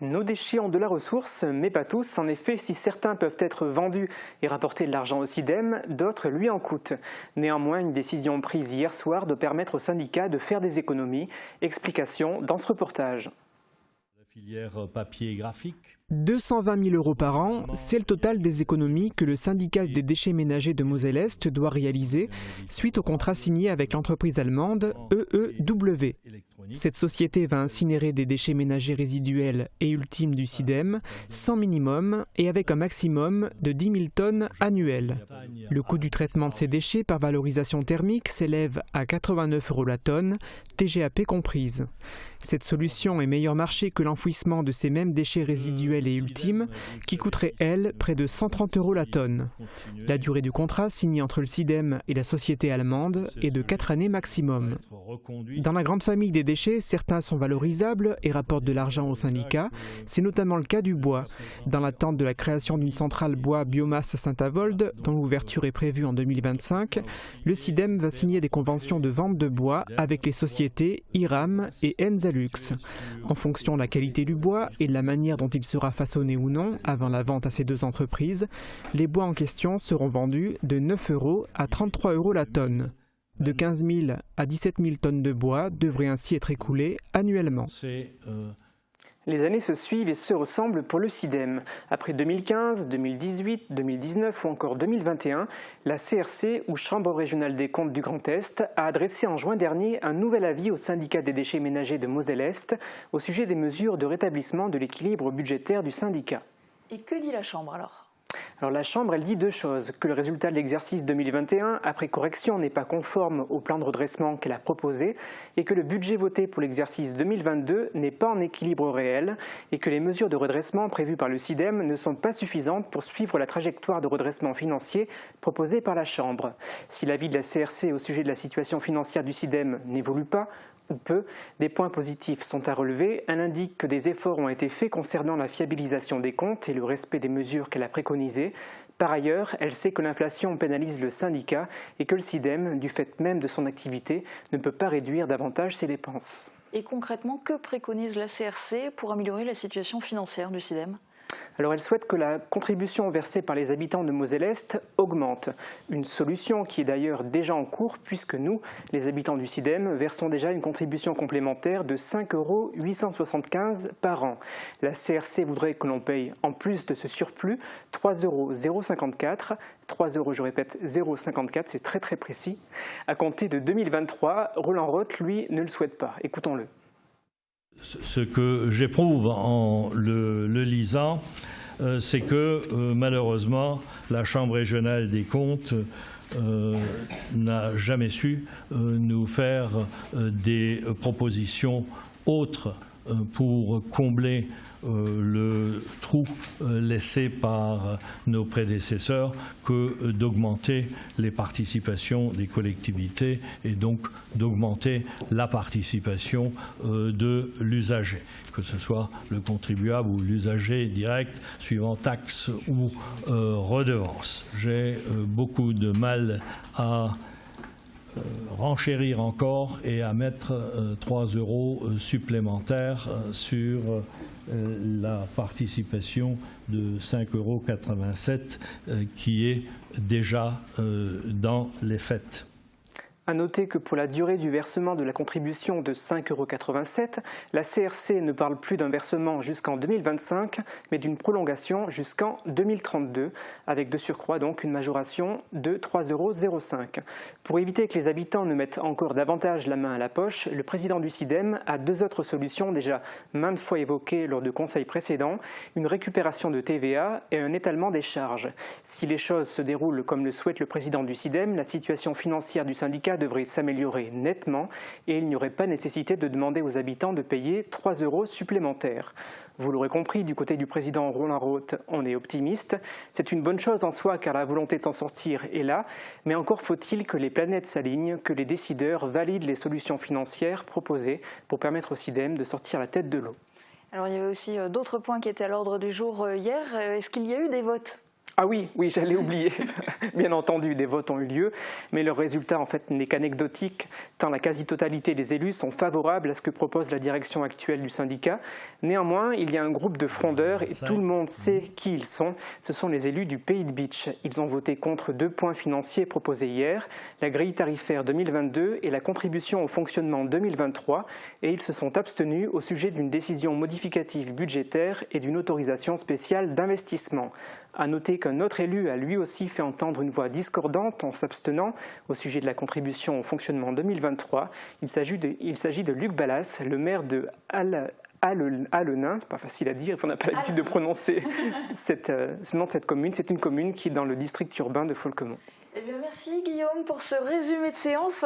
Nos déchets ont de la ressource, mais pas tous. En effet, si certains peuvent être vendus et rapporter de l'argent au SIDEM, d'autres lui en coûtent. Néanmoins, une décision prise hier soir doit permettre aux syndicats de faire des économies. Explication dans ce reportage. La filière papier et graphique. 220 000 € par an, c'est le total des économies que le syndicat des déchets ménagers de Moselle-Est doit réaliser suite au contrat signé avec l'entreprise allemande EEW. Cette société va incinérer des déchets ménagers résiduels et ultimes du SIDEM sans minimum et avec un maximum de 10 000 tonnes annuelles. Le coût du traitement de ces déchets par valorisation thermique s'élève à 89 € la tonne, TGAP comprise. Cette solution est meilleur marché que l'enfouissement de ces mêmes déchets résiduels et ultimes qui coûterait, elle, près de 130 € la tonne. La durée du contrat signé entre le SIDEM et la société allemande est de 4 années maximum. Dans la grande famille des déchets, certains sont valorisables et rapportent de l'argent aux syndicats. C'est notamment le cas du bois. Dans l'attente de la création d'une centrale bois biomasse à Saint-Avold, dont l'ouverture est prévue en 2025, le SIDEM va signer des conventions de vente de bois avec les sociétés IRAM et Enzalux. En fonction de la qualité du bois et de la manière dont il sera façonné ou non avant la vente à ces deux entreprises, les bois en question seront vendus de 9 € à 33 € la tonne. De 15 000 à 17 000 tonnes de bois devraient ainsi être écoulées annuellement. Les années se suivent et se ressemblent pour le SIDEM. Après 2015, 2018, 2019 ou encore 2021, la CRC, ou Chambre régionale des comptes du Grand Est, a adressé en juin dernier un nouvel avis au syndicat des déchets ménagers de Moselle-Est au sujet des mesures de rétablissement de l'équilibre budgétaire du syndicat. Et que dit la Chambre alors ? Alors la Chambre, elle dit deux choses, que le résultat de l'exercice 2021, après correction, n'est pas conforme au plan de redressement qu'elle a proposé et que le budget voté pour l'exercice 2022 n'est pas en équilibre réel et que les mesures de redressement prévues par le SIDEM ne sont pas suffisantes pour suivre la trajectoire de redressement financier proposée par la Chambre. Si l'avis de la CRC au sujet de la situation financière du SIDEM n'évolue pas, ou peu, des points positifs sont à relever. Elle indique que des efforts ont été faits concernant la fiabilisation des comptes et le respect des mesures qu'elle a préconisées. Par ailleurs, elle sait que l'inflation pénalise le syndicat et que le SIDEM, du fait même de son activité, ne peut pas réduire davantage ses dépenses. Et concrètement, que préconise la CRC pour améliorer la situation financière du SIDEM ? Alors elle souhaite que la contribution versée par les habitants de Moselle-Est augmente. Une solution qui est d'ailleurs déjà en cours puisque nous, les habitants du SIDEM, versons déjà une contribution complémentaire de 5,875 € par an. La CRC voudrait que l'on paye en plus de ce surplus 3,054 €. 3 €, je répète, 0,54, c'est très précis. À compter de 2023, Roland Roth, lui, ne le souhaite pas. Écoutons-le. Ce que j'éprouve en le lisant, c'est que malheureusement, la Chambre régionale des comptes n'a jamais su nous faire des propositions autres pour combler le trou laissé par nos prédécesseurs que d'augmenter les participations des collectivités et donc d'augmenter la participation de l'usager, que ce soit le contribuable ou l'usager direct suivant taxe ou redevance. J'ai beaucoup de mal à renchérir encore et à mettre 3 € supplémentaires sur la participation de 5,87 € qui est déjà dans les faits. À noter que pour la durée du versement de la contribution de 5,87 €, la CRC ne parle plus d'un versement jusqu'en 2025, mais d'une prolongation jusqu'en 2032, avec de surcroît donc une majoration de 3,05 €. Pour éviter que les habitants ne mettent encore davantage la main à la poche, le président du SIDEM a deux autres solutions déjà maintes fois évoquées lors de conseils précédents, une récupération de TVA et un étalement des charges. Si les choses se déroulent comme le souhaite le président du SIDEM, la situation financière du syndicat devrait s'améliorer nettement et il n'y aurait pas nécessité de demander aux habitants de payer 3 € supplémentaires. Vous l'aurez compris, du côté du président Roland Roth, on est optimiste. C'est une bonne chose en soi car la volonté de s'en sortir est là, mais encore faut-il que les planètes s'alignent, que les décideurs valident les solutions financières proposées pour permettre au SIDEM de sortir la tête de l'eau. Alors il y avait aussi d'autres points qui étaient à l'ordre du jour hier. Est-ce qu'il y a eu des votes ? Ah oui, j'allais oublier. Bien entendu, des votes ont eu lieu, mais le résultat en fait n'est qu'anecdotique, tant la quasi-totalité des élus sont favorables à ce que propose la direction actuelle du syndicat. Néanmoins, il y a un groupe de frondeurs et tout le monde sait qui ils sont. Ce sont les élus du Pays de Bitche. Ils ont voté contre 2 points financiers proposés hier, la grille tarifaire 2022 et la contribution au fonctionnement 2023, et ils se sont abstenus au sujet d'une décision modificative budgétaire et d'une autorisation spéciale d'investissement. À noter qu'un autre élu a lui aussi fait entendre une voix discordante en s'abstenant au sujet de la contribution au fonctionnement 2023. Il s'agit de Luc Ballas, le maire de Allenin, c'est pas facile à dire, on n'a pas l'habitude de prononcer ce nom de cette commune. C'est une commune qui est dans le district urbain de Folquemont. Eh bien, merci Guillaume pour ce résumé de séance.